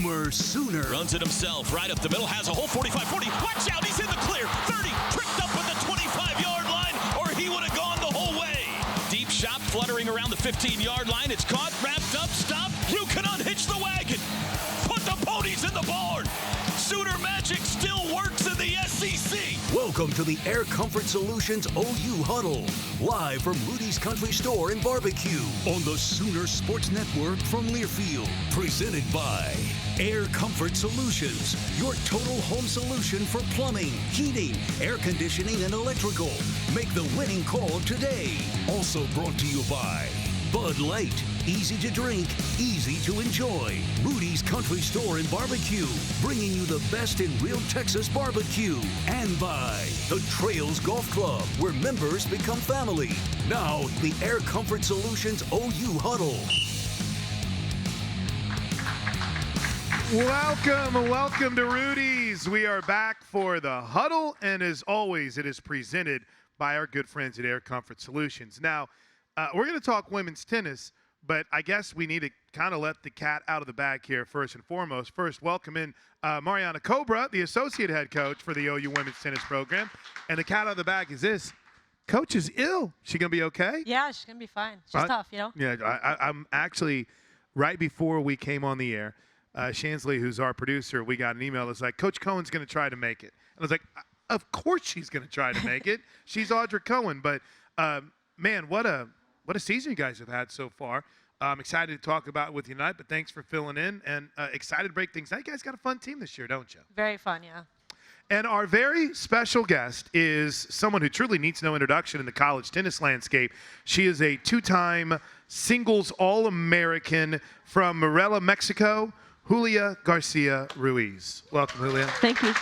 Boomer Sooner. Runs it himself, right up the middle, has a hole, 45-40. Watch out, he's in the clear. 30, tripped up at the 25-yard line, or he would have gone the whole way. Deep shot fluttering around the 15-yard line. It's caught, wrapped up, stopped. You can unhitch the wagon. Put the ponies in the barn. Sooner magic still works in the SEC. Welcome to the Air Comfort Solutions OU Huddle, live from Rudy's Country Store and Barbecue on the Sooner Sports Network from Learfield. Presented by Air Comfort Solutions, your total home solution for plumbing, heating, air conditioning, and electrical. Make the winning call today. Also brought to you by Bud Light. Easy to drink, easy to enjoy. Rudy's Country Store and Barbecue, bringing you the best in real Texas barbecue. And by the Trails Golf Club, where members become family. Now, the Air Comfort Solutions OU Huddle. Welcome to Rudy's. We are back for the Huddle, and as always, it is presented by our good friends at Air Comfort Solutions. Now, we're going to talk women's tennis, but I guess we need to kind of let the cat out of the bag here first and foremost. First, welcome in Mariana Cobra, the associate head coach for the OU women's tennis program. And the cat out of the bag is this. Coach is ill. She going to be okay? Yeah, she's going to be fine. She's tough, you know? Yeah, I'm actually, right before we came on the air, Shansley, who's our producer, we got an email that's like, Coach Cohen's going to try to make it. And I was like, of course she's going to try to make it. She's Audra Cohen. But, man, what a season you guys have had so far. I'm excited to talk about it with you tonight, but thanks for filling in, and excited to break things down. You guys got a fun team this year, don't you? Very fun, yeah. And our very special guest is someone who truly needs no introduction in the college tennis landscape. She is a two-time singles All-American from Morelia, Mexico, Julia Garcia Ruiz. Welcome, Julia. Thank you.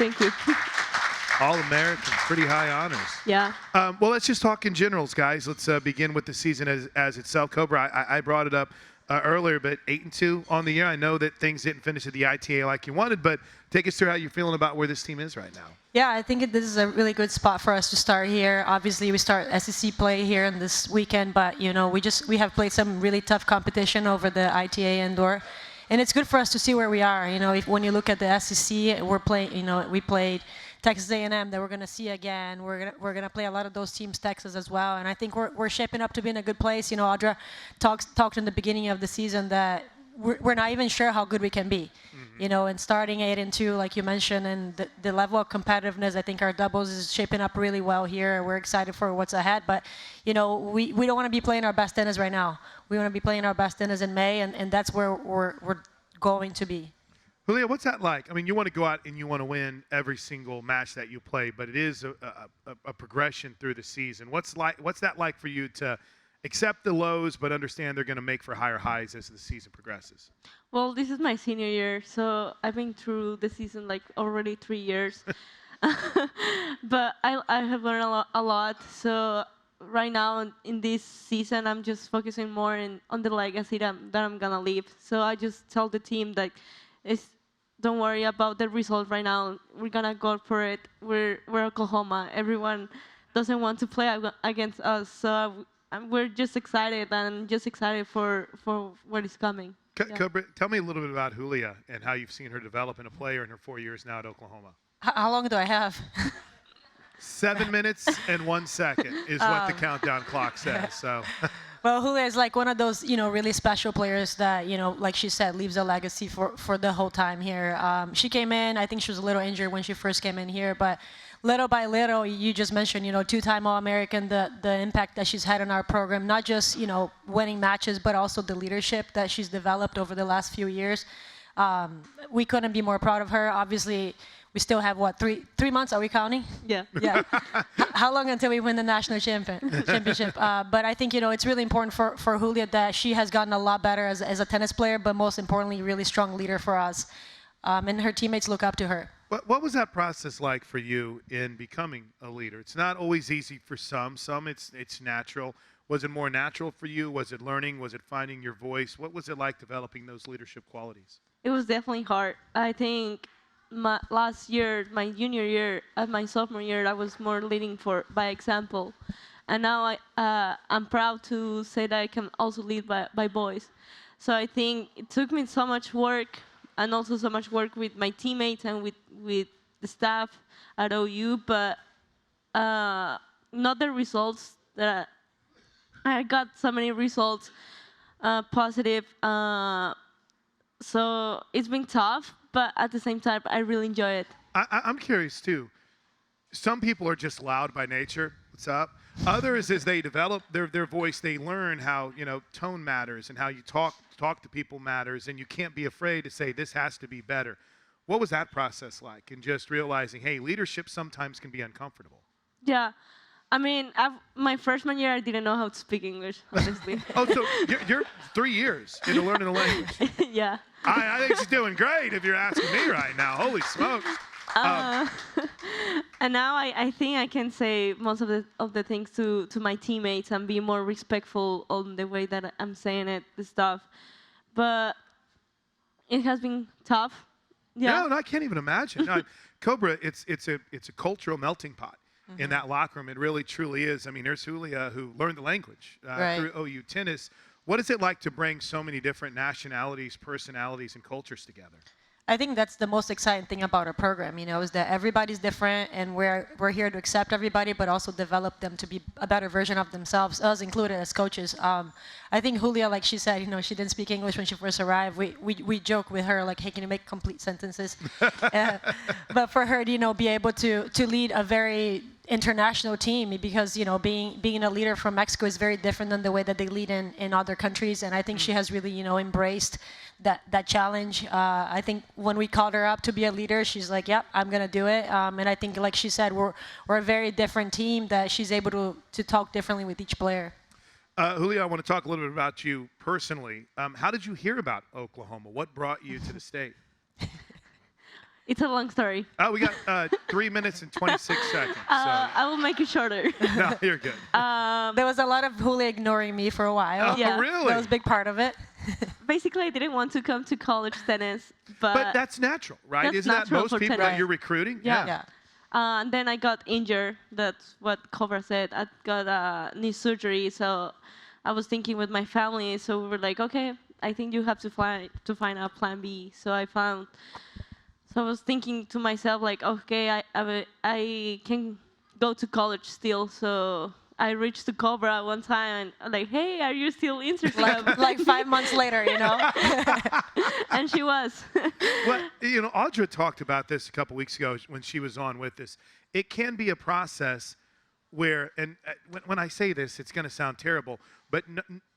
All-American, pretty high honors. Yeah. Well, let's just talk in generals, guys. Let's begin with the season as itself. Cobra, I brought it up earlier, but 8-2 on the year. I know that things didn't finish at the ITA like you wanted, but take us through how you're feeling about where this team is right now. Yeah, I think this is a really good spot for us to start here. Obviously, we start SEC play here in this weekend, but you know, we have played some really tough competition over the ITA indoor, and it's good for us to see where we are. You know, when you look at the SEC, we're playing. You know, we played Texas A&M that we're going to see again. We're going to play a lot of those teams, Texas as well. And I think we're shaping up to be in a good place. You know, Audra talked in the beginning of the season that we're not even sure how good we can be. Mm-hmm. You know, and starting 8-2, like you mentioned, and the level of competitiveness, I think our doubles is shaping up really well here. We're excited for what's ahead. But, you know, we don't want to be playing our best tennis right now. We want to be playing our best tennis in May, and that's where we're going to be. Julia, what's that like? I mean, you want to go out and you want to win every single match that you play, but it is a progression through the season. What's that like for you to accept the lows, but understand they're going to make for higher highs as the season progresses? Well, this is my senior year, so I've been through the season like already 3 years. But I have learned a lot. So right now in this season, I'm just focusing more on the legacy that I'm going to leave. So I just tell the team that don't worry about the result right now. We're gonna go for it. We're Oklahoma. Everyone doesn't want to play against us, so we're just excited and just excited for what is coming. Cobra, tell me a little bit about Julia and how you've seen her develop in a player in her 4 years now at Oklahoma. How long do I have? 7 minutes and 1 second is what the countdown clock says. So. Well, Julia is like one of those, you know, really special players that, you know, like she said, leaves a legacy for the whole time here. She came in, I think she was a little injured when she first came in here, but little by little, you just mentioned, you know, two-time All-American, the impact that she's had on our program, not just, you know, winning matches, but also the leadership that she's developed over the last few years. We couldn't be more proud of her. Obviously, we still have, what, three months? Are we counting? Yeah. Yeah. How long until we win the national championship? But I think, you know, it's really important for Julia that she has gotten a lot better as a tennis player, but most importantly, really strong leader for us. And her teammates look up to her. What was that process like for you in becoming a leader? It's not always easy for some. Some it's natural. Was it more natural for you? Was it learning? Was it finding your voice? What was it like developing those leadership qualities? It was definitely hard. I think last year, my junior year, my sophomore year, I was more leading by example. And now I'm proud to say that I can also lead by boys. So I think it took me so much work and also so much work with my teammates and with the staff at OU, but not the results that I got so many results positive. So it's been tough, but at the same time, I really enjoy it. I'm curious too. Some people are just loud by nature. What's up? Others, as they develop their voice, they learn how tone matters and how you talk to people matters, and you can't be afraid to say this has to be better. What was that process like? And just realizing, hey, leadership sometimes can be uncomfortable. Yeah. I mean, my freshman year, I didn't know how to speak English, honestly. Oh, so you're 3 years into learning the language. Yeah. I think she's doing great if you're asking me right now. Holy smokes. And now I think I can say most of the things to my teammates and be more respectful on the way that I'm saying it, the stuff. But it has been tough. Yeah. No, I can't even imagine. No, Cobra, it's a cultural melting pot in that locker room. It really, truly is. I mean, there's Julia who learned the language through OU tennis. What is it like to bring so many different nationalities, personalities, and cultures together? I think that's the most exciting thing about our program, is that everybody's different, and we're here to accept everybody, but also develop them to be a better version of themselves, us included as coaches. I think Julia, like she said, she didn't speak English when she first arrived. We joke with her, like, hey, can you make complete sentences? But for her to, be able to lead a very international team, because being a leader from Mexico is very different than the way that they lead in other countries, and I think she has really embraced that challenge. I think when we called her up to be a leader, she's like, yep, I'm gonna do it. And I think, like she said, we're a very different team, that she's able to talk differently with each player. Julia, I want to talk a little bit about you personally. How did you hear about Oklahoma? What brought you to the state? It's a long story. Oh, we got 3 minutes and 26 seconds. So. I will make it shorter. No, you're good. There was a lot of Julia ignoring me for a while. Oh, Yeah. really? That was a big part of it. Basically, I didn't want to come to college tennis, But that's natural, right? That's Isn't that natural most for people tennis. that you're recruiting? Yeah. And then I got injured. That's what Cobra said. I got knee surgery, so I was thinking with my family. So we were like, okay, I think you have to find a plan B. So I was thinking to myself, like, okay, I can go to college still. So I reached to Cobra one time and like, hey, are you still interested? like 5 months later, And she was. Well, Audra talked about this a couple weeks ago when she was on with us. It can be a process where, and when I say this, it's going to sound terrible, but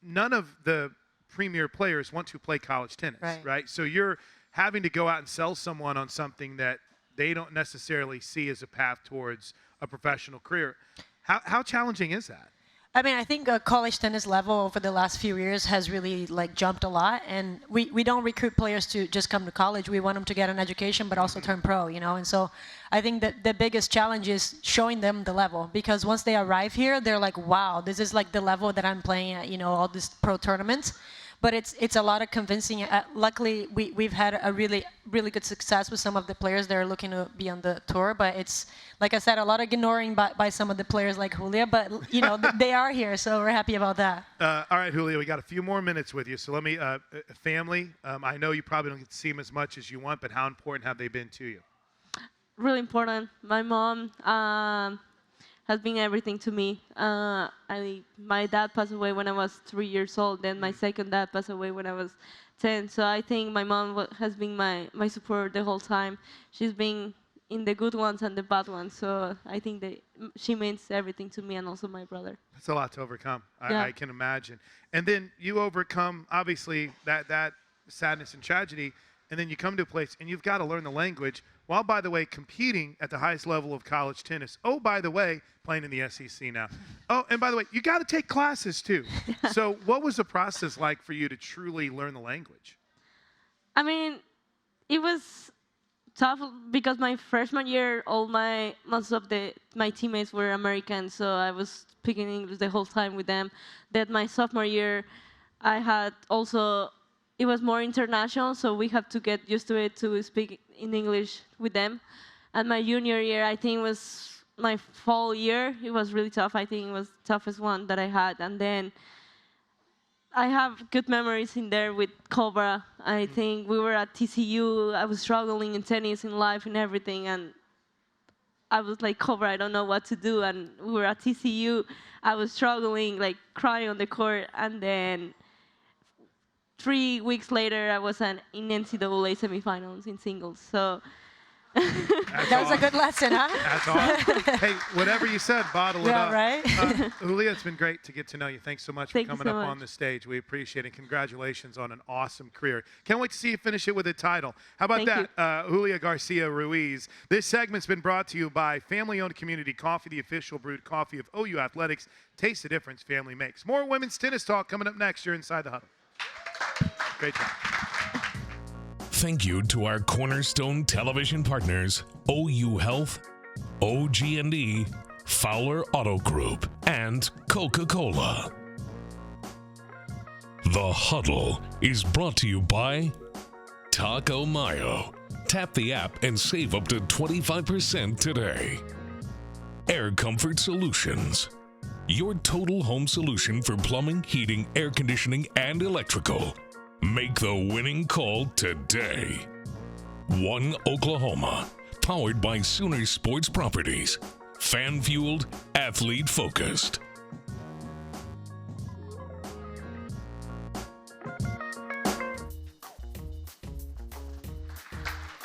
none of the premier players want to play college tennis, right? So you're having to go out and sell someone on something that they don't necessarily see as a path towards a professional career. How challenging is that? I mean, I think college tennis level over the last few years has really jumped a lot, and we don't recruit players to just come to college. We want them to get an education, but also turn pro, And so I think that the biggest challenge is showing them the level, because once they arrive here, they're like, wow, this is like the level that I'm playing at, all these pro tournaments. But it's a lot of convincing. Luckily, we've had a really, really good success with some of the players that are looking to be on the tour. But it's, like I said, a lot of ignoring by some of the players like Julia. But, they are here, so we're happy about that. All right, Julia, we got a few more minutes with you. So let me, family, I know you probably don't get to see them as much as you want, but how important have they been to you? Really important. My mom has been everything to me. My dad passed away when I was 3 years old. Then my second dad passed away when I was 10. So I think my mom has been my support the whole time. She's been in the good ones and the bad ones. So I think she means everything to me, and also my brother. That's a lot to overcome. Yeah. I can imagine. And then you overcome, obviously, that sadness and tragedy, and then you come to a place and you've got to learn the language while, by the way, competing at the highest level of college tennis. Oh, by the way, playing in the SEC now. Oh, and by the way, you got to take classes too. So what was the process like for you to truly learn the language? I mean, it was tough because my freshman year, most of my teammates were American, so I was speaking English the whole time with them. Then my sophomore year, I had also, it was more international, so we have to get used to it to speak in English with them. And my junior year, I think was my fall year. It was really tough. I think it was the toughest one that I had. And then I have good memories in there with Cobra. I think we were at TCU. I was struggling in tennis, in life, in everything, and I was like, Cobra, I don't know what to do. And we were at TCU. I was struggling, like crying on the court, and then 3 weeks later, I was in NCAA semifinals in singles. So. That was a good lesson, huh? That's awesome. Hey, whatever you said, bottle it up. Yeah, right? Julia, it's been great to get to know you. Thanks so much for Thank you coming so up much. on the stage. We appreciate it. Congratulations on an awesome career. Can't wait to see you finish it with a title. How about Thank that, Julia Garcia Ruiz? This segment's been brought to you by family-owned Community Coffee, the official brewed coffee of OU Athletics. Taste the difference family makes. More women's tennis talk coming up next. You're inside the Huddle. Great job. Thank you to our cornerstone television partners, OU Health, OG&E, Fowler Auto Group, and Coca-Cola. The Huddle is brought to you by Taco Mayo. Tap the app and save up to 25% today. Air Comfort Solutions. Your total home solution for plumbing, heating, air conditioning, and electrical. Make the winning call today. One Oklahoma, powered by Sooner Sports Properties. Fan-fueled, athlete-focused.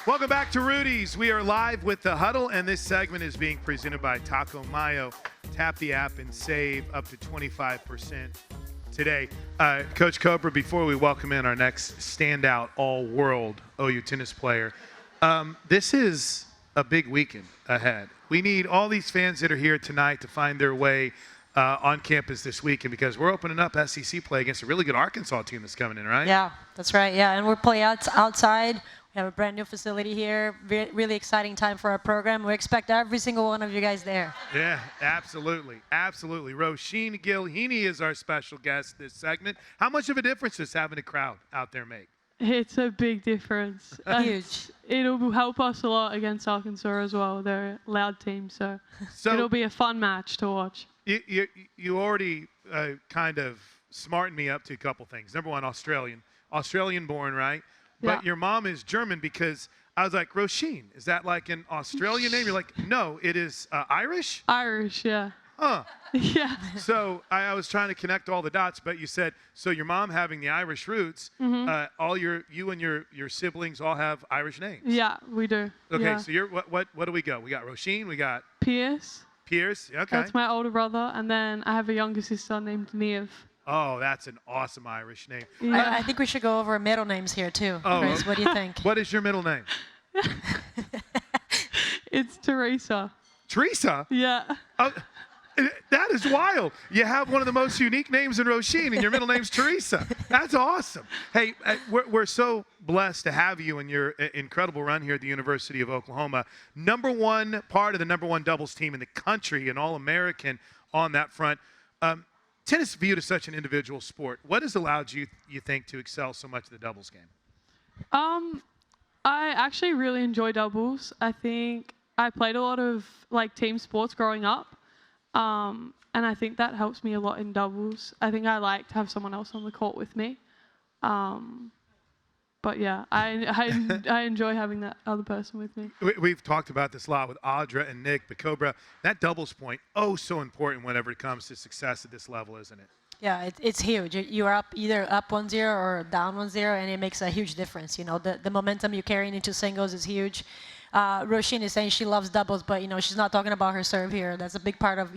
Welcome back to Rudy's. We are live with the Huddle, and this segment is being presented by Taco Mayo. Tap the app and save up to 25% today. Coach Cobra, before we welcome in our next standout all-world OU tennis player, this is a big weekend ahead. We need all these fans that are here tonight to find their way on campus this weekend because we're opening up SEC play against a really good Arkansas team that's coming in, right? Yeah, that's right. Yeah, and we're playing outside. We have a brand new facility here. Really exciting time for our program. We expect every single one of you guys there. Yeah, absolutely. Absolutely. Roisin Gilheeney is our special guest this segment. How much of a difference does having a crowd out there make? It's a big difference. Huge. It'll help us a lot against Arkansas as well. They're a loud team, so it'll be a fun match to watch. You already kind of smartened me up to a couple things. Number one, Australian born, right? But your mom is German because I was like, Roisin, is that like an Australian name? You're like, no, it is Irish? Irish, yeah. Huh. Yeah. So I was trying to connect all the dots, but you said, so your mom having the Irish roots, you and your siblings all have Irish names. Yeah, we do. Okay, yeah. so what do we go? We got Roisin, we got Pierce. Pierce, okay. That's my older brother, and then I have a younger sister named Niamh. Oh, that's an awesome Irish name. Yeah. I think we should go over middle names here too. Oh, Chris, what do you think? What is your middle name? It's Teresa. Teresa? Yeah. That is wild. You have one of the most unique names in Roisin, and your middle name's Teresa. That's awesome. Hey, we're so blessed to have you in your incredible run here at the University of Oklahoma. Part of the number one doubles team in the country, an All-American on that front. Tennis viewed as such an individual sport. What has allowed you think, to excel so much in the doubles game? I actually really enjoy doubles. I think I played a lot of team sports growing up. And I think that helps me a lot in doubles. I think I like to have someone else on the court with me. But yeah, I enjoy having that other person with me. We've talked about this a lot with Audra and Nick, but Cobra, that doubles point, so important whenever it comes to success at this level, isn't it? Yeah, it's huge. You're either up 1-0 or down 1-0, and it makes a huge difference. You know, the momentum you're carrying into singles is huge. Roisin is saying she loves doubles, but she's not talking about her serve here. That's a big part of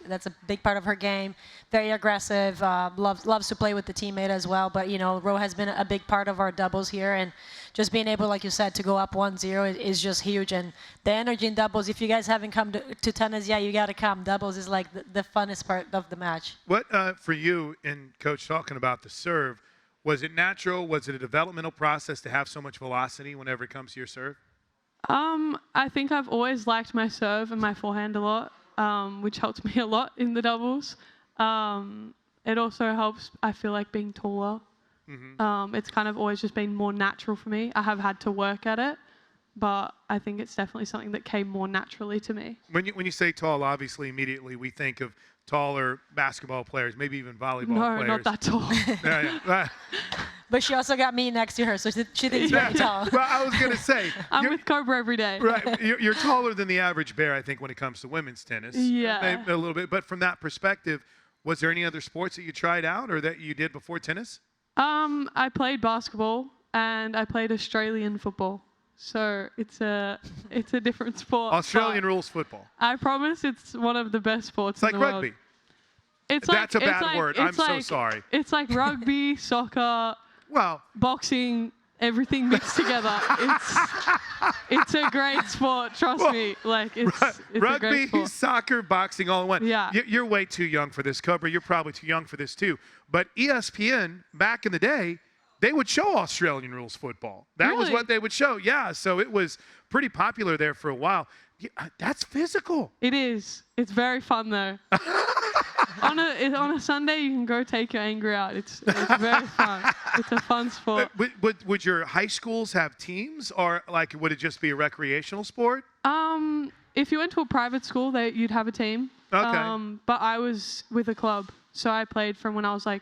that's a big part of her game. Very aggressive, loves to play with the teammate as well. But Ro has been a big part of our doubles here, and just being able, like you said, to go up 1-0 is just huge. And the energy in doubles. If you guys haven't come to tennis, you got to come. Doubles is like the funnest part of the match. What for you, and Coach talking about the serve, was it natural? Was it a developmental process to have so much velocity whenever it comes to your serve? I think I've always liked my serve and my forehand a lot, which helps me a lot in the doubles. It also helps, I feel like, being taller. It's kind of always just been more natural for me. I have had to work at it, but I think it's definitely something that came more naturally to me. When you say tall, obviously immediately we think of taller basketball players, maybe even volleyball No, players. not that tall. Yeah. But she also got me next to her, so she thinks very tall. Well, I was going to say. I'm with Cobra every day. Right. You're taller than the average bear, I think, when it comes to women's tennis. Yeah. Maybe a little bit. But from that perspective, was there any other sports that you tried out or that you did before tennis? I played basketball and I played Australian football. So it's a different sport. Australian rules football. I promise it's one of the best sports It's like in the rugby. world. It's That's a like, bad word. I'm so sorry. It's like rugby, soccer, Well, boxing, everything mixed together. It's a great sport, trust me. Like it's a great rugby, sport. soccer, boxing, all in one. Yeah. You're way too young for this, Cobra. You're probably too young for this too. But ESPN back in the day, they would show Australian rules football. That was Really? what they would show. Yeah, so it was pretty popular there for a while. Yeah, that's physical. It is. It's very fun though. on a Sunday, you can go take your anger out. It's very fun. It's a fun sport. Would your high schools have teams, or like would it just be a recreational sport? If you went to a private school, you'd have a team. Okay. But I was with a club, so I played from when I was like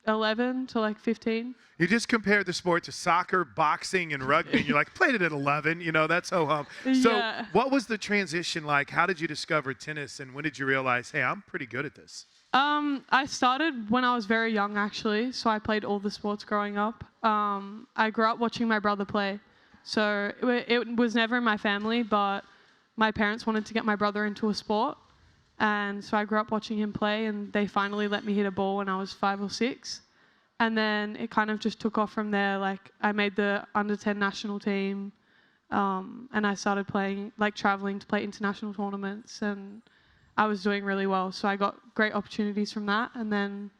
11 to like 15. You just compared the sport to soccer, boxing, and rugby, and you're like, played it at 11. You know, that's ho-hum. So Yeah. what was the transition like? How did you discover tennis, and when did you realize, hey, I'm pretty good at this? I started when I was very young, actually. So I played all the sports growing up. I grew up watching my brother play. So it was never in my family, but my parents wanted to get my brother into a sport. And so I grew up watching him play, and they finally let me hit a ball when I was 5 or 6. And then it kind of just took off from there. Like I made the under-10 national team, and I started playing, like traveling to play international tournaments, and I was doing really well. So I got great opportunities from that, and then,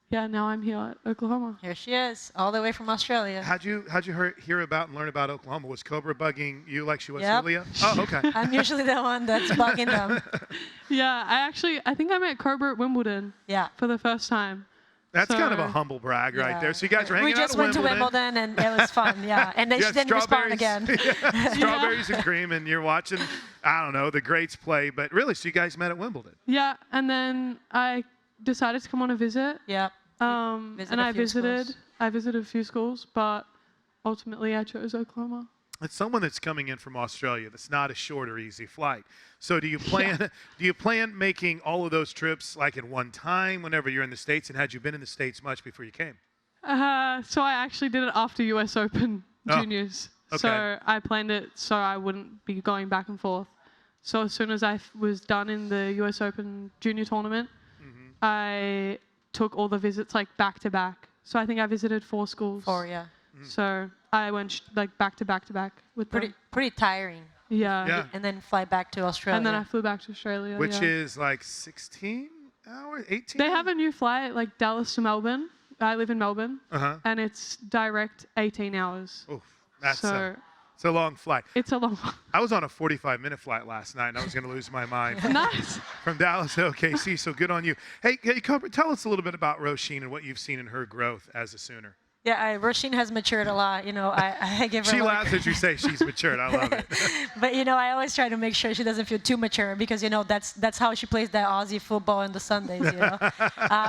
yeah, now I'm here at Oklahoma. Here she is, all the way from Australia. How'd you hear about and learn about Oklahoma? Was Cobra bugging you like she was Yep. Julia? Oh, okay. I'm usually the one that's bugging them. Yeah, I think I met Cobra at Wimbledon Yeah. for the first time. That's kind of a So- humble brag right Yeah. there. So you guys were hanging We just out went at to Wimbledon, and it was fun. Yeah, and then You she had didn't respond strawberries. again. Strawberries and cream, and you're watching, I don't know, the greats play. But really, so you guys met at Wimbledon. Yeah, and then I decided to come on a visit. Yeah. And a I few visited. schools. I visited a few schools, but ultimately I chose Oklahoma. It's someone that's coming in from Australia. That's not a short or easy flight. So do you plan making all of those trips like at one time whenever you're in the States? And had you been in the States much before you came? So I actually did it after US Open Oh, Juniors. okay. So I planned it so I wouldn't be going back and forth. So as soon as I was done in the US Open Junior tournament, Mm-hmm. I took all the visits like back to back. So I think I visited 4 schools. 4, yeah. So I went like back to back to back with them. Pretty tiring. Yeah. Yeah. And then fly back to Australia. And then I flew back to Australia. Which yeah. is like 16 hours, 18? They have a new flight like Dallas to Melbourne. I live in Melbourne, Uh-huh. and it's direct 18 hours. Oof, that's So it's a long flight. it's a long one. I was on a 45-minute flight last night, and I was going to lose my mind. Nice. From Dallas to OKC, so good on you. Hey, Cobra, tell us a little bit about Roisin and what you've seen in her growth as a Sooner. Yeah, Roisin has matured a lot. You know, I give her. She a lot of laughs as you say she's matured. I love it. But you know, I always try to make sure she doesn't feel too mature because you know that's how she plays that Aussie football on the Sundays. You know,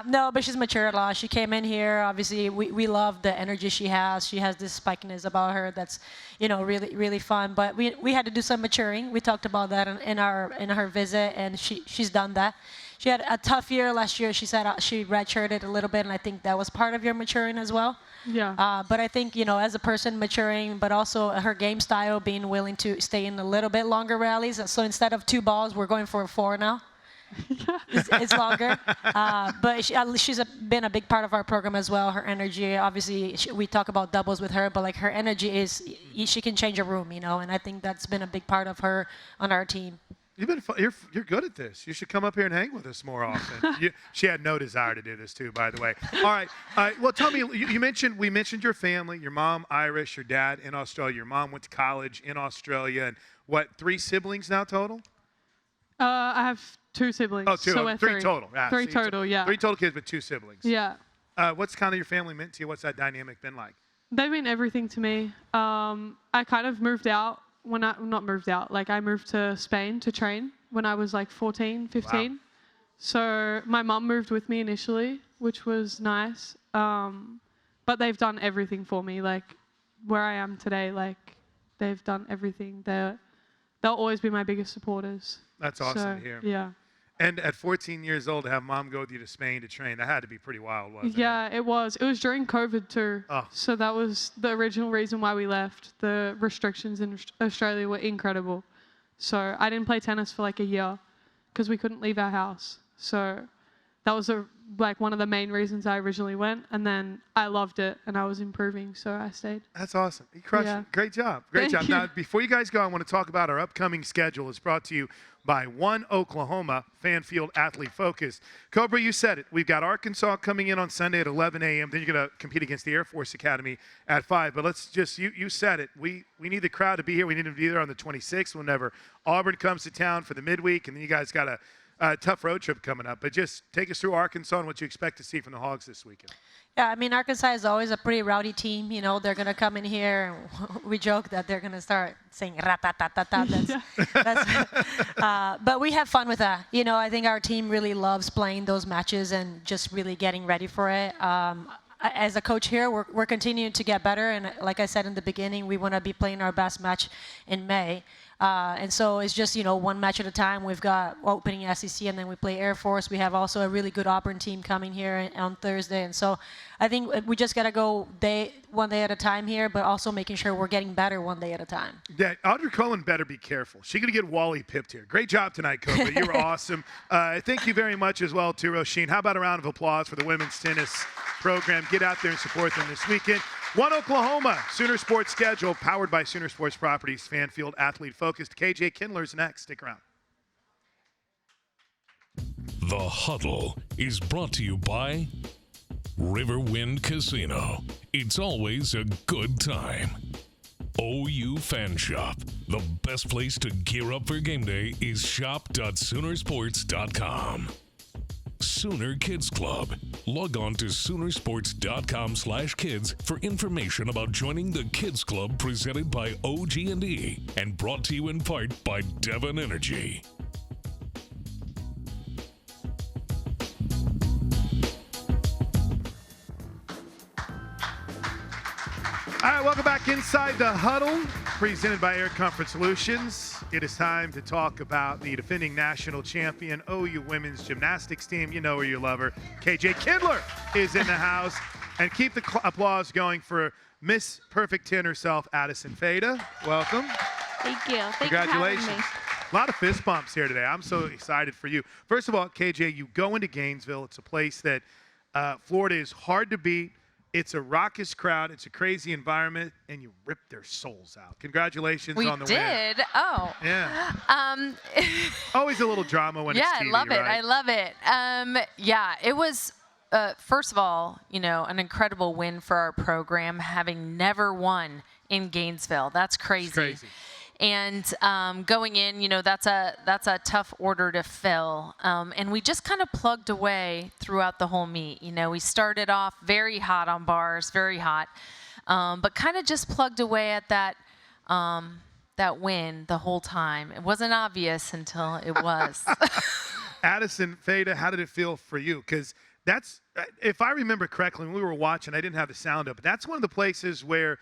no, but she's matured a lot. She came in here. Obviously, we love the energy she has. She has this spikiness about her that's, you know, really fun. But we had to do some maturing. We talked about that in her visit, and she's done that. She had a tough year last year. She said she redshirted a little bit, and I think that was part of your maturing as well. Yeah. But I think, you know, as a person maturing, but also her game style, being willing to stay in a little bit longer rallies. So instead of 2 balls, we're going for 4 now. It's longer. But she's been a big part of our program as well. Her energy, obviously, we talk about doubles with her, but like her energy is, she can change a room, you know, and I think that's been a big part of her on our team. You're good at this. You should come up here and hang with us more often. She had no desire to do this too, by the way. All right. Well, tell me. We mentioned your family. Your mom Irish. Your dad in Australia. Your mom went to college in Australia. And what? 3 siblings now total? I have 2 siblings. Oh, 2. So we're 3 total. Yeah, 3 see, total. Yeah. 3 total kids, but 2 siblings. Yeah. What's kind of your family meant to you? What's that dynamic been like? They mean everything to me. I kind of moved out when I not moved out, like I moved to Spain to train when I was like 14, 15. Wow. So my mum moved with me initially, which was nice. But they've done everything for me. Like where I am today, like they've done everything. They'll always be my biggest supporters. That's awesome So, to hear. Yeah. And at 14 years old, to have mom go with you to Spain to train, that had to be pretty wild, wasn't it? Yeah, it was. It was during COVID too. Oh. So that was the original reason why we left. The restrictions in Australia were incredible. So I didn't play tennis for like a year because we couldn't leave our house. So that was one of the main reasons I originally went. And then I loved it and I was improving, so I stayed. That's awesome. You crushed Yeah. it. Great job. Great Thank job. you. Now, before you guys go, I want to talk about our upcoming schedule. It's brought to you by One Oklahoma, Fan Field Athlete Focus. Cobra, you said it. We've got Arkansas coming in on Sunday at 11 a.m. Then you're going to compete against the Air Force Academy at 5. But let's just, you said it. We need the crowd to be here. We need them to be there on the 26th whenever Auburn comes to town for the midweek. And then you guys got a tough road trip coming up. But just take us through Arkansas and what you expect to see from the Hogs this weekend. Yeah, I mean, Arkansas is always a pretty rowdy team. You know, they're going to come in here, and we joke that they're going to start saying rat-tat-tat-tat-tat. But we have fun with that. You know, I think our team really loves playing those matches and just really getting ready for it. As a coach here, we're continuing to get better. And like I said in the beginning, we want to be playing our best match in May. And so it's just, you know, one match at a time. We've got opening SEC, and then we play Air Force. We have also a really good Auburn team coming here on Thursday. And so I think we just got to go one day at a time here, but also making sure we're getting better one day at a time. Yeah, Audrey Cullen better be careful. She's going to get Wally pipped here. Great job tonight, Cobra. You were awesome. Thank you very much as well to Roisin. How about a round of applause for the women's tennis program? Get out there and support them this weekend. One Oklahoma Sooner Sports schedule powered by Sooner Sports Properties, Fan Field Athlete Focused. KJ Kindler's next. Stick around. The Huddle is brought to you by Riverwind Casino. It's always a good time. OU Fan Shop. The best place to gear up for game day is shop.soonersports.com. Sooner Kids Club. Log on to Soonersports.com/kids for information about joining the Kids Club presented by OG&E and brought to you in part by Devon Energy. All right, welcome back inside the Huddle, presented by Air Comfort Solutions. It is time to talk about the defending national champion OU women's gymnastics team. You know her, you love her. KJ Kindler is in the house. And keep the applause going for Miss Perfect 10 herself, Addison Fada. Welcome. Thank you. Congratulations. You for having me. A lot of fist bumps here today. I'm so excited for you. First of all, KJ, you go into Gainesville. It's a place that Florida is hard to beat. It's a raucous crowd. It's a crazy environment, and you ripped their souls out. Congratulations on the win. We did. Oh. Yeah. Always a little drama when it's TV, I love it. right? I love it. Yeah, it was, first of all, you know, an incredible win for our program, having never won in Gainesville. That's crazy. It's crazy. And going in, you know, that's a tough order to fill. And we just kind of plugged away throughout the whole meet. You know, we started off very hot on bars, very hot, but kind of just plugged away at that win the whole time. It wasn't obvious until it was. Addison, Fada, how did it feel for you? Because that's, if I remember correctly, when we were watching, I didn't have the sound up, but that's one of the places where,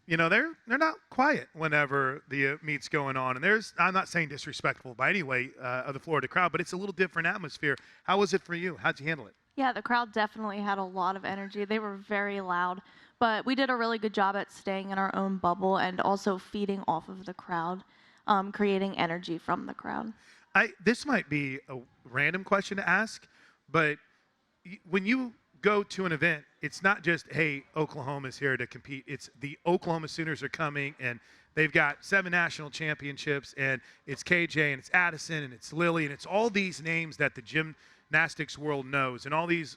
you know, they're not quiet whenever the meet's going on. And I'm not saying disrespectful by any way of the Florida crowd, but it's a little different atmosphere. How was it for you? How'd you handle it? Yeah, the crowd definitely had a lot of energy. They were very loud, but we did a really good job at staying in our own bubble and also feeding off of the crowd, creating energy from the crowd. This might be a random question to ask, but when you go to an event, it's not just, hey, Oklahoma's here to compete. It's the Oklahoma Sooners are coming, and they've got 7 national championships, and it's KJ, and it's Addison, and it's Lily, and it's all these names that the gymnastics world knows, and all these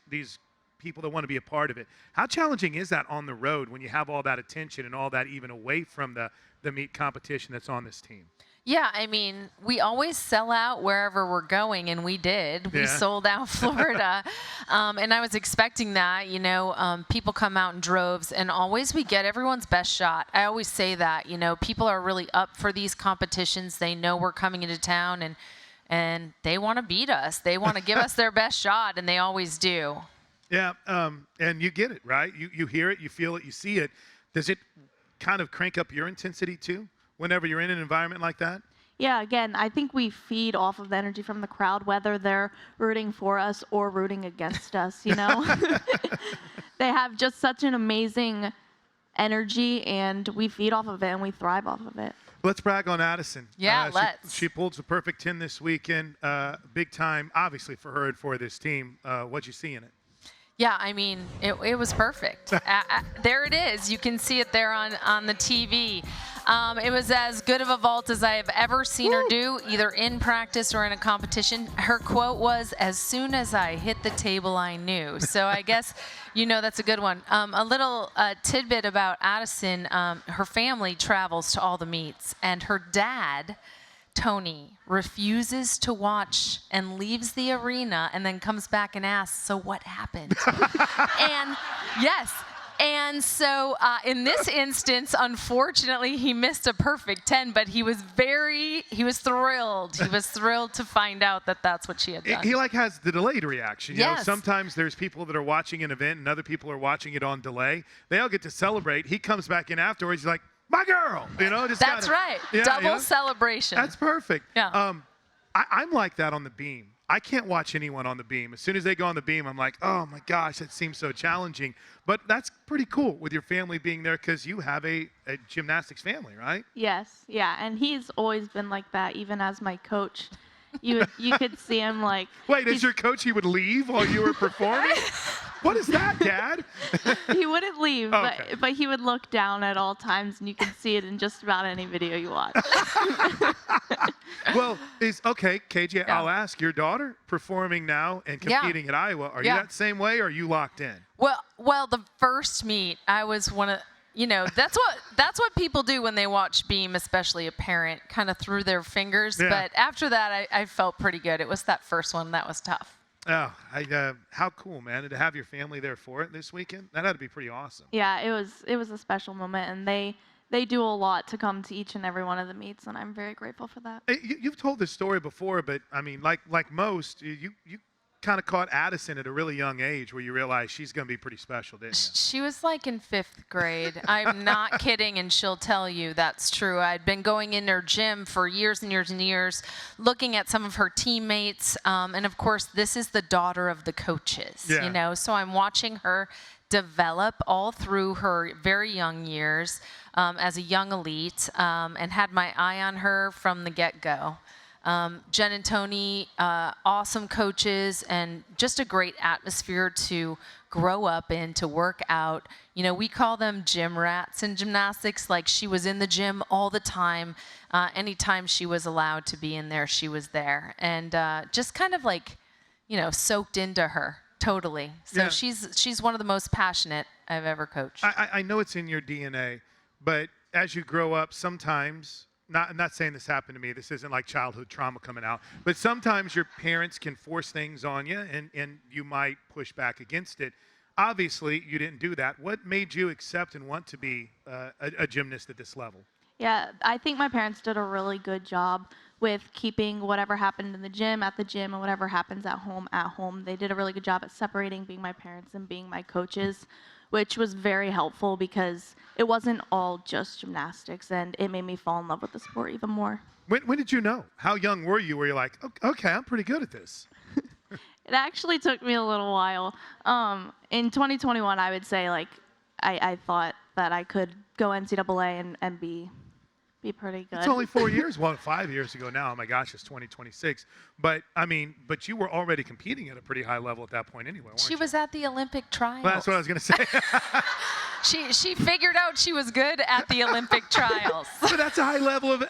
people that want to be a part of it. How challenging is that on the road when you have all that attention and all that even away from the meet competition that's on this team? Yeah, I mean, we always sell out wherever we're going, and we did. We Yeah. sold out Florida, and I was expecting that. You know, people come out in droves, and always we get everyone's best shot. I always say that. You know, people are really up for these competitions. They know we're coming into town, and they want to beat us. They want to give us their best shot, and they always do. Yeah, and you get it, right? You hear it, you feel it, you see it. Does it kind of crank up your intensity too whenever you're in an environment like that? Yeah, again, I think we feed off of the energy from the crowd, whether they're rooting for us or rooting against us, you know? They have just such an amazing energy, and we feed off of it, and we thrive off of it. Let's brag on Addison. Yeah, let's. She pulled the perfect 10 this weekend. Big time, obviously, for her and for this team. What'd you see in it? Yeah, I mean, it was perfect. There it is. You can see it there on the TV. It was as good of a vault as I have ever seen her do, either in practice or in a competition. Her quote was, "As soon as I hit the table, I knew." So I guess, you know, that's a good one. A little tidbit about Addison, her family travels to all the meets, and her dad, Tony, refuses to watch and leaves the arena and then comes back and asks, "So what happened?" And yes. And so in this instance, unfortunately, he missed a perfect 10, but he was thrilled. He was thrilled to find out that that's what she had done. He like has the delayed reaction. You know, Yes. sometimes there's people that are watching an event and other people are watching it on delay. They all get to celebrate. He comes back in afterwards. He's like, "My girl," you know. Just That's kinda, right. yeah, Double yeah. celebration. That's perfect. Yeah. I'm like that on the beam. I can't watch anyone on the beam. As soon as they go on the beam, I'm like, oh my gosh, that seems so challenging. But that's pretty cool with your family being there because you have a gymnastics family, right? Yes, yeah, and he's always been like that, even as my coach. You could see him like. Wait, as he's- your coach, he would leave while you were performing? What is that, Dad? He wouldn't leave, Okay. but he would look down at all times, and you can see it in just about any video you watch. Well, okay, KJ, Yeah. I'll ask, your daughter performing now and Yeah. competing at Iowa, are you Yeah. that same way or are you locked in? Well, the first meet, I was one of, you know, that's what people do when they watch beam, especially a parent, kind of through their fingers. Yeah. But after that, I felt pretty good. It was that first one that was tough. Oh, how cool, man. And to have your family there for it this weekend, that had to be pretty awesome. Yeah, it was a special moment, and they do a lot to come to each and every one of the meets, and I'm very grateful for that. Hey, you've told this story before, but I mean, like most, you kind of caught Addison at a really young age where you realized she's going to be pretty special, didn't you? She was like in 5th grade. I'm not kidding, and she'll tell you that's true. I'd been going in her gym for years and years and years, looking at some of her teammates. And of course, this is the daughter of the coaches, Yeah. you know, so I'm watching her develop all through her very young years as a young elite, and had my eye on her from the get-go. Jen and Tony, awesome coaches, and just a great atmosphere to grow up in, to work out. You know, we call them gym rats in gymnastics. Like, she was in the gym all the time. Anytime she was allowed to be in there, she was there. And just kind of like, you know, soaked into her totally. So Yeah. she's one of the most passionate I've ever coached. I know it's in your DNA, but as you grow up, sometimes, I'm not saying this happened to me, this isn't like childhood trauma coming out, but sometimes your parents can force things on you and you might push back against it. Obviously, you didn't do that. What made you accept and want to be a gymnast at this level? Yeah, I think my parents did a really good job with keeping whatever happened in the gym at the gym and whatever happens at home at home. They did a really good job at separating being my parents and being my coaches, which was very helpful because it wasn't all just gymnastics, and it made me fall in love with the sport even more. When did you know? How young were you where you're like, okay, I'm pretty good at this? It actually took me a little while. In 2021, I would say like I thought that I could go NCAA and be pretty good. It's only 4 years, well, 5 years ago now. Oh my gosh, it's 2026. But I mean, but you were already competing at a pretty high level at that point anyway, weren't She you? was at the Olympic trials. Well, that's what I was going to say. She figured out she was good at the Olympic trials. But that's a high level of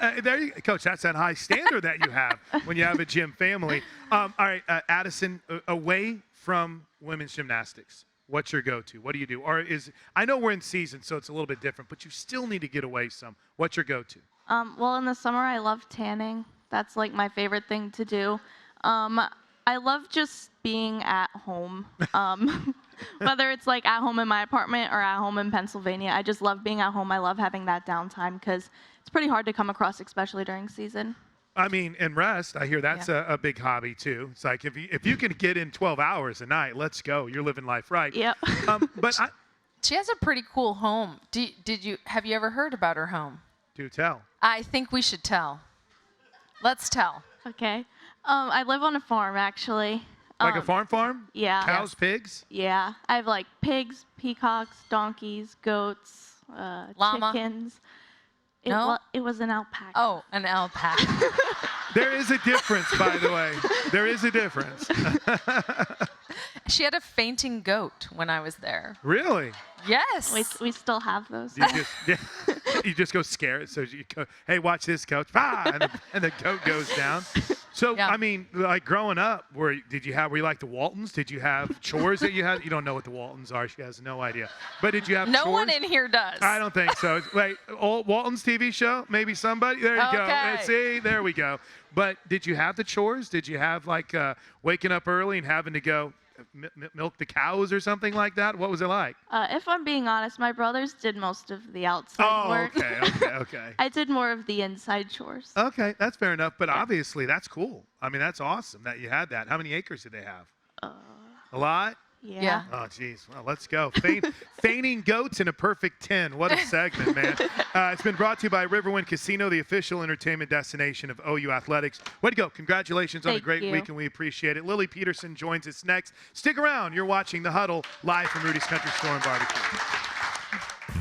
Coach. That's that high standard that you have when you have a gym family. All right, Addison, away from women's gymnastics, what's your go-to? What do you do? Or I know we're in season, so it's a little bit different, but you still need to get away some. What's your go-to? Well, in the summer, I love tanning. That's like my favorite thing to do. I love just being at home. Whether it's like at home in my apartment or at home in Pennsylvania, I just love being at home. I love having that downtime because it's pretty hard to come across, especially during season. I mean, and rest, I hear that's a big hobby too. It's like if you can get in 12 hours a night, let's go. You're living life right. Yep. But She has a pretty cool home. Have you ever heard about her home? do tell. I think we should tell. Let's tell. Okay. I live on a farm, actually. Like a farm? Yeah. Cows, pigs? Yeah. I have like pigs, peacocks, donkeys, goats, Llama? chickens. No? It was an alpaca. Oh, an alpaca. There is a difference, by the way. There is a difference. She had a fainting goat when I was there. Really? Yes. We still have those. You just go scare it. So you go, hey, watch this, coach. Ah! And the goat goes down. So, Yeah. I mean, like growing up, were you like the Waltons? Did you have chores that you had? You don't know what the Waltons are. She has no idea. But did you have No chores? one in here does. I don't think so. Wait, old Walton's TV show? Maybe somebody? There you go. Okay. See, there we go. But did you have the chores? Did you have like waking up early and having to go milk the cows or something like that? What was it like? If I'm being honest, my brothers did most of the outside work. Okay. I did more of the inside chores. Okay, that's fair enough. But obviously, that's cool. I mean, that's awesome that you had that. How many acres did they have? A lot? Yeah. Oh, geez. Well, let's go. Feigning goats in a perfect 10. What a segment, man. It's been brought to you by Riverwind Casino, the official entertainment destination of OU Athletics. Way to go. Congratulations on a Thank great you. week, and we appreciate it. Lily Peterson joins us next. Stick around. You're watching The Huddle live from Rudy's Country Store and Barbecue.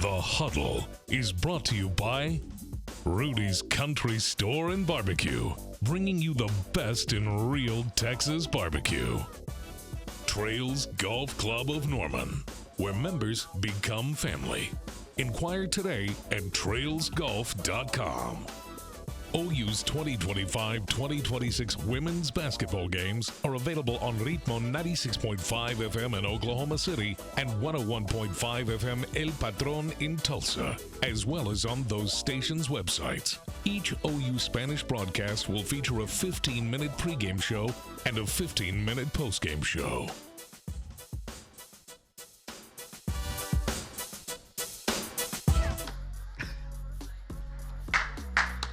The Huddle is brought to you by Rudy's Country Store and Barbecue, bringing you the best in real Texas barbecue. Trails Golf Club of Norman, where members become family. Inquire today at trailsgolf.com. OU's 2025-2026 women's basketball games are available on Ritmo 96.5 FM in Oklahoma City and 101.5 FM El Patron in Tulsa, as well as on those stations' websites. Each OU Spanish broadcast will feature a 15-minute pregame show and a 15-minute postgame show.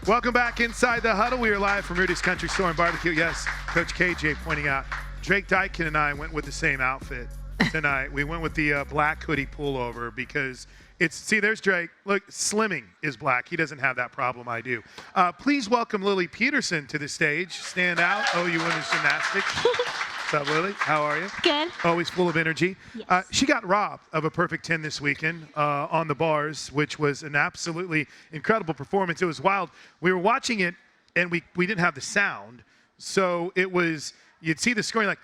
Welcome back inside the Huddle. We are live from Rudy's Country Store and Barbecue. Yes, Coach KJ pointing out, Drake Dykin and I went with the same outfit tonight. We went with the black hoodie pullover because there's Drake. Look, slimming is black. He doesn't have that problem. I do. Please welcome Lily Peterson to the stage. Stand out, OU Women's Gymnastics. What's up, Lily? How are you? Good. Always full of energy. Yes. She got robbed of a perfect 10 this weekend on the bars, which was an absolutely incredible performance. It was wild. We were watching it, and we didn't have the sound. So it was, you'd see the scoring like,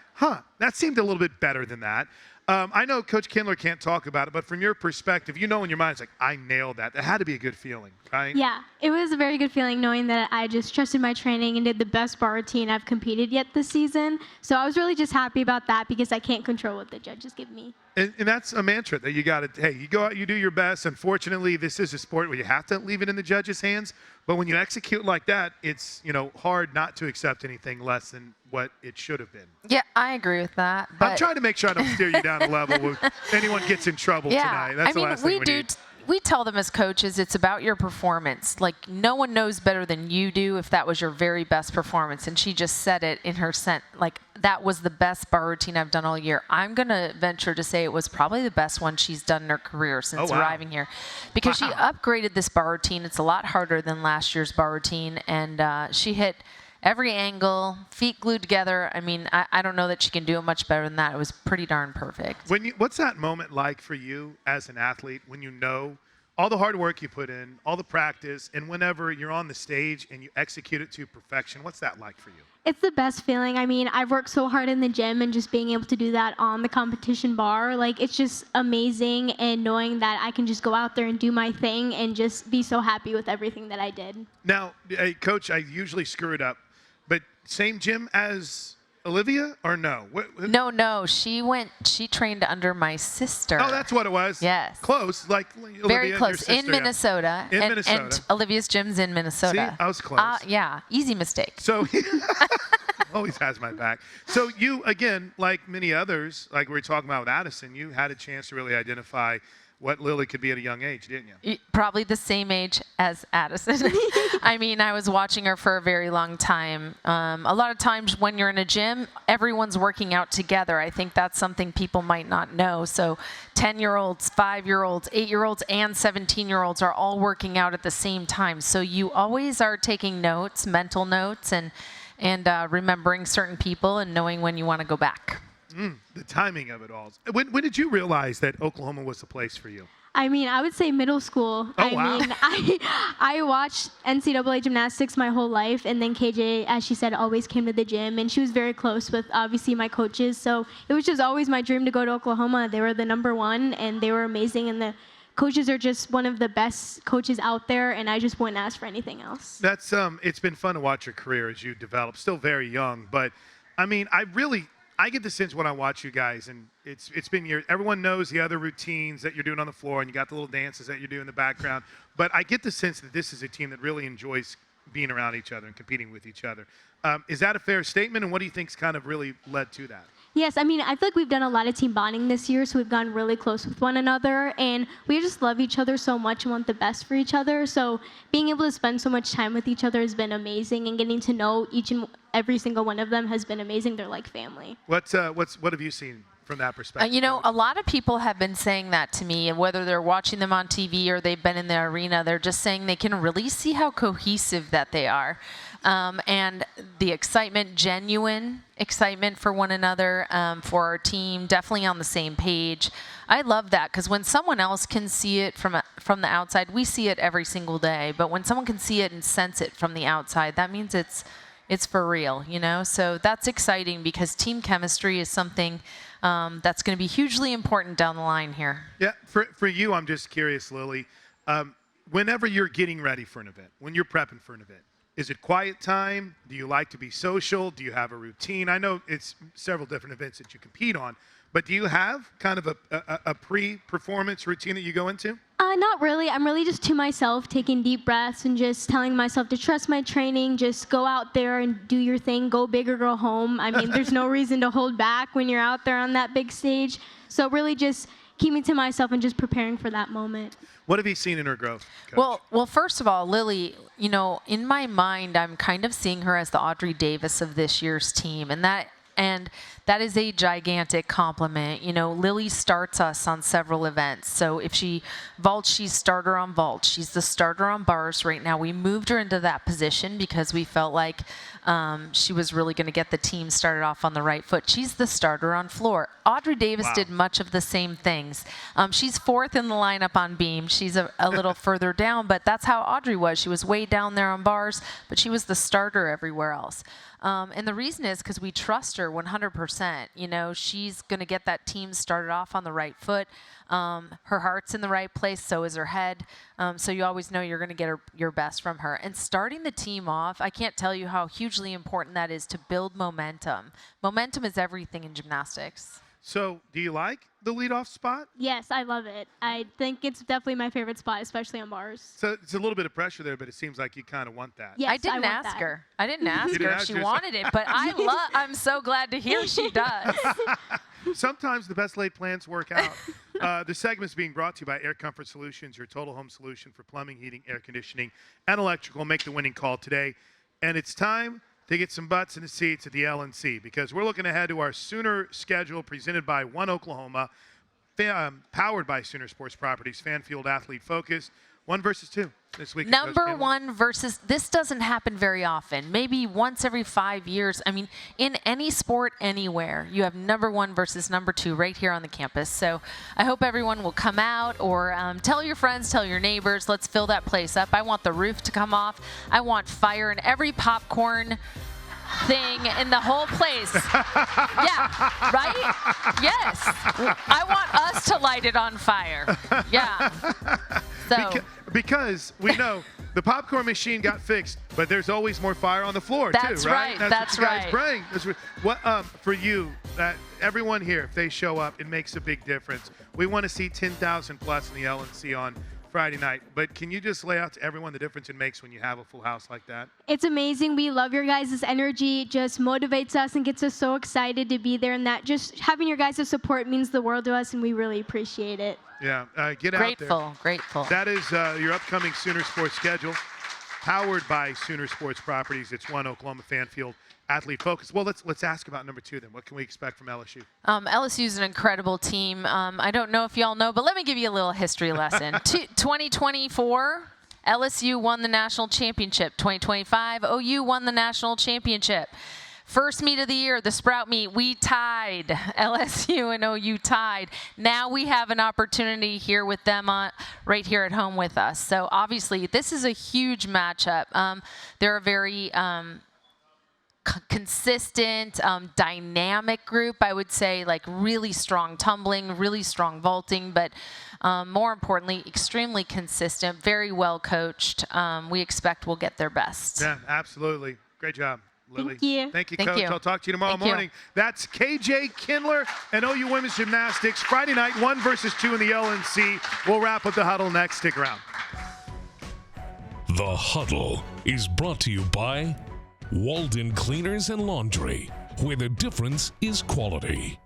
that seemed a little bit better than that. I know Coach Kindler can't talk about it, but from your perspective, you know in your mind, it's like, I nailed that. That had to be a good feeling, right? Yeah, it was a very good feeling knowing that I just trusted my training and did the best bar routine I've competed yet this season. So I was really just happy about that because I can't control what the judges give me. And that's a mantra that you got to, hey, you go out, you do your best. Unfortunately, this is a sport where you have to leave it in the judges' hands. But when you execute like that, it's, hard not to accept anything less than what it should have been. Yeah, I agree with that. But I'm trying to make sure I don't steer you down a level where anyone gets in trouble tonight. That's the last thing we need. We tell them as coaches, it's about your performance. Like, no one knows better than you do if that was your very best performance. And she just said it in her like, that was the best bar routine I've done all year. I'm going to venture to say it was probably the best one she's done in her career since arriving here. Because she upgraded this bar routine. It's a lot harder than last year's bar routine. And she hit every angle, feet glued together. I mean, I don't know that she can do it much better than that. It was pretty darn perfect. What's that moment like for you as an athlete when you know all the hard work you put in, all the practice, and whenever you're on the stage and you execute it to perfection? What's that like for you? It's the best feeling. I mean, I've worked so hard in the gym and just being able to do that on the competition bar, like, it's just amazing. And knowing that I can just go out there and do my thing and just be so happy with everything that I did. Now, hey, Coach, I usually screw it up, but same gym as Olivia or no? No. She trained under my sister. Oh, that's what it was. Yes. Close, like Olivia Very and close. your sister, In Minnesota. In and, Minnesota. And Olivia's gym's in Minnesota. See, I was close. Yeah, easy mistake. So always has my back. So you, again, like many others, like we were talking about with Addison, you had a chance to really identify what Lily could be at a young age, didn't you? Probably the same age as Addison. I mean, I was watching her for a very long time. A lot of times when you're in a gym, everyone's working out together. I think that's something people might not know. So 10-year-olds, 5-year-olds, 8-year-olds, and 17-year-olds are all working out at the same time. So you always are taking notes, mental notes, and remembering certain people and knowing when you want to go back. The timing of it all. When did you realize that Oklahoma was the place for you? I mean, I would say middle school. Oh, wow. I watched NCAA gymnastics my whole life, and then KJ, as she said, always came to the gym, and she was very close with, obviously, my coaches. So it was just always my dream to go to Oklahoma. They were the #1, and they were amazing, and the coaches are just one of the best coaches out there, and I just wouldn't ask for anything else. That's it's been fun to watch your career as you develop. Still very young, but I mean, I get the sense when I watch you guys, and it's been years. Everyone knows the other routines that you're doing on the floor, and you got the little dances that you do in the background. But I get the sense that this is a team that really enjoys being around each other and competing with each other. Is that a fair statement? And what do you think's kind of really led to that? Yes, I mean, I feel like we've done a lot of team bonding this year, so we've gotten really close with one another, and we just love each other so much and want the best for each other. So being able to spend so much time with each other has been amazing, and getting to know each and every single one of them has been amazing. They're like family. What have you seen from that perspective? You know, a lot of people have been saying that to me, and whether they're watching them on TV or they've been in the arena, they're just saying they can really see how cohesive that they are. And the excitement, genuine excitement for one another, for our team, definitely on the same page. I love that because when someone else can see it from the outside, we see it every single day. But when someone can see it and sense it from the outside, that means it's for real, you know? So that's exciting because team chemistry is something that's going to be hugely important down the line here. Yeah, for you, I'm just curious, Lily. Whenever you're getting ready for an event, when you're prepping for an event, is it quiet time? Do you like to be social? Do you have a routine? I know it's several different events that you compete on, but do you have kind of a pre-performance routine that you go into? Not really. I'm really just to myself, taking deep breaths and just telling myself to trust my training, just go out there and do your thing, go big or go home. I mean, there's no reason to hold back when you're out there on that big stage. So really just keeping to myself and just preparing for that moment. What have you seen in her growth, Coach? Well, first of all, Lily, you know, in my mind, I'm kind of seeing her as the Audrey Davis of this year's team, and that is a gigantic compliment. You know, Lily starts us on several events. So if she vaults, she's starter on vault. She's the starter on bars right now. We moved her into that position because we felt like she was really going to get the team started off on the right foot. She's the starter on floor. Audrey Davis did much of the same things. She's 4th in the lineup on beam. She's a little further down, but that's how Audrey was. She was way down there on bars, but she was the starter everywhere else. And the reason is because we trust her 100%. You know, she's going to get that team started off on the right foot. Her heart's in the right place, so is her head. So you always know you're going to get your best from her. And starting the team off, I can't tell you how hugely important that is to build momentum. Momentum is everything in gymnastics. So do you like the leadoff spot? Yes, I love it. I think it's definitely my favorite spot, especially on bars. So it's a little bit of pressure there, but it seems like you kind of want that. Yes, I didn't ask her. I didn't ask her if she wanted it, but I'm so glad to hear she does. Sometimes the best laid plans work out. The segment's being brought to you by Air Comfort Solutions, your total home solution for plumbing, heating, air conditioning, and electrical. Make the winning call today. And it's time to get some butts in the seats at the LNC because we're looking ahead to our Sooner schedule presented by One Oklahoma, powered by Sooner Sports Properties, Fan Field Athlete Focus. 1 versus 2 this week. Number 1 versus, this doesn't happen very often. Maybe once every 5 years. I mean, in any sport, anywhere, you have number 1 versus number 2 right here on the campus. So I hope everyone will come out or tell your friends, tell your neighbors. Let's fill that place up. I want the roof to come off. I want fire in every popcorn thing in the whole place. Yeah, right? Yes. I want us to light it on fire. Yeah. So. Because we know The popcorn machine got fixed, but there's always more fire on the floor, That's too, right? right. That's what you guys right. bring. What for you? Everyone here, if they show up, it makes a big difference. We want to see 10,000 plus in the LNC on Friday night, but can you just lay out to everyone the difference it makes when you have a full house like that? It's amazing. We love your guys' energy. It just motivates us and gets us so excited to be there. And that just having your guys' support means the world to us, and we really appreciate it. Yeah, get out there. Grateful. That is your upcoming Sooner Sports schedule, powered by Sooner Sports Properties. It's One Oklahoma Fan Field Athlete Focus. Well, let's ask about number 2 then. What can we expect from LSU? LSU is an incredible team. I don't know if y'all know, but let me give you a little history lesson. 2024, LSU won the national championship. 2025, OU won the national championship. First meet of the year, the Sprout meet, we tied. LSU and OU tied. Now we have an opportunity here with them right here at home with us. So obviously, this is a huge matchup. They're a very consistent, dynamic group, I would say, like really strong tumbling, really strong vaulting, but more importantly, extremely consistent, very well coached. We expect we'll get their best. Yeah, absolutely. Great job, Lily. Thank you. Thank you, Thank Coach. you. I'll talk to you tomorrow Thank you. morning. That's KJ Kindler and OU Women's Gymnastics. Friday night, 1 versus 2 in the LNC. We'll wrap up the huddle next. Stick around. The Huddle is brought to you by Walden Cleaners and Laundry, where the difference is quality.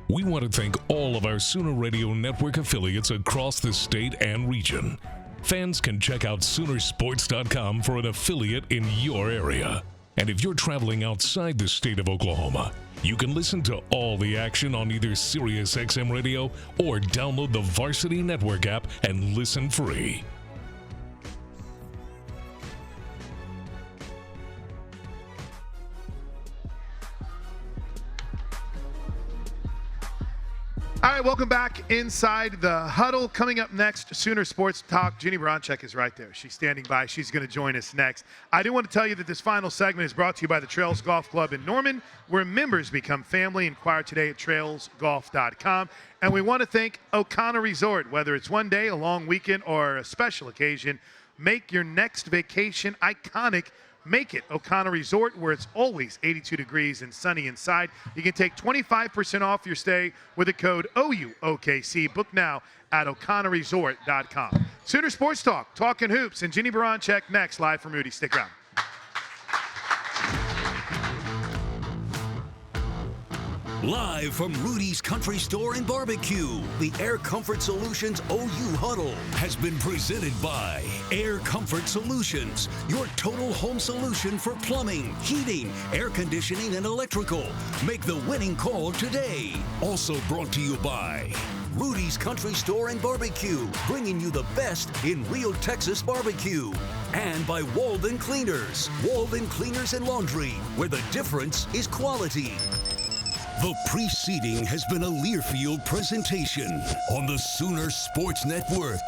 We want to thank all of our Sooner Radio Network affiliates across the state and region. Fans can check out Soonersports.com for an affiliate in your area. And if you're traveling outside the state of Oklahoma, you can listen to all the action on either Sirius XM Radio or download the Varsity Network app and listen free. All right, welcome back inside the huddle. Coming up next, Sooner Sports Talk. Jeannie Bronchek is right there. She's standing by. She's going to join us next. I do want to tell you that this final segment is brought to you by the Trails Golf Club in Norman, where members become family. Inquire today at trailsgolf.com. And we want to thank O'Connor Resort. Whether it's one day, a long weekend, or a special occasion, make your next vacation iconic. Make it O'Connor Resort, where it's always 82 degrees and sunny inside. You can take 25% off your stay with the code OUOKC. Book now at o'connorresort.com. Sooner Sports Talk, Talking Hoops, and Jeannie Bronchek next, live from Rudy. Stick around. Live from Rudy's Country Store and Barbecue, the Air Comfort Solutions OU Huddle has been presented by Air Comfort Solutions, your total home solution for plumbing, heating, air conditioning, and electrical. Make the winning call today. Also brought to you by Rudy's Country Store and Barbecue, bringing you the best in real Texas barbecue. And by Walden Cleaners and Laundry, where the difference is quality. The preceding has been a Learfield presentation on the Sooner Sports Network.